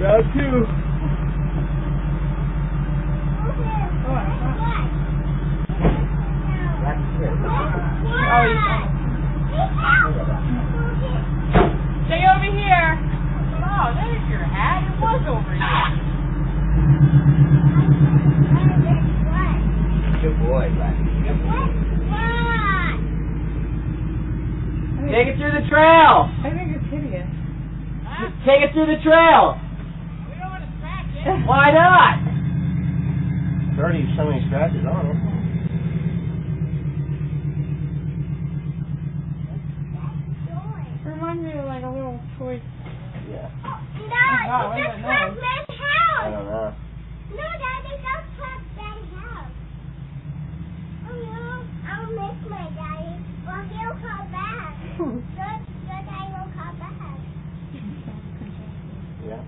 Round two. Stay over here. Oh, there's your hat. It was over here. Good boy, Blackie. Good boy. Take it through the trail. I think it's hideous. Huh? Take it through the trail. We don't want to scratch it. Why not? There's already so many scratches on it. It reminds me of like a little toy. Yeah. No, it's just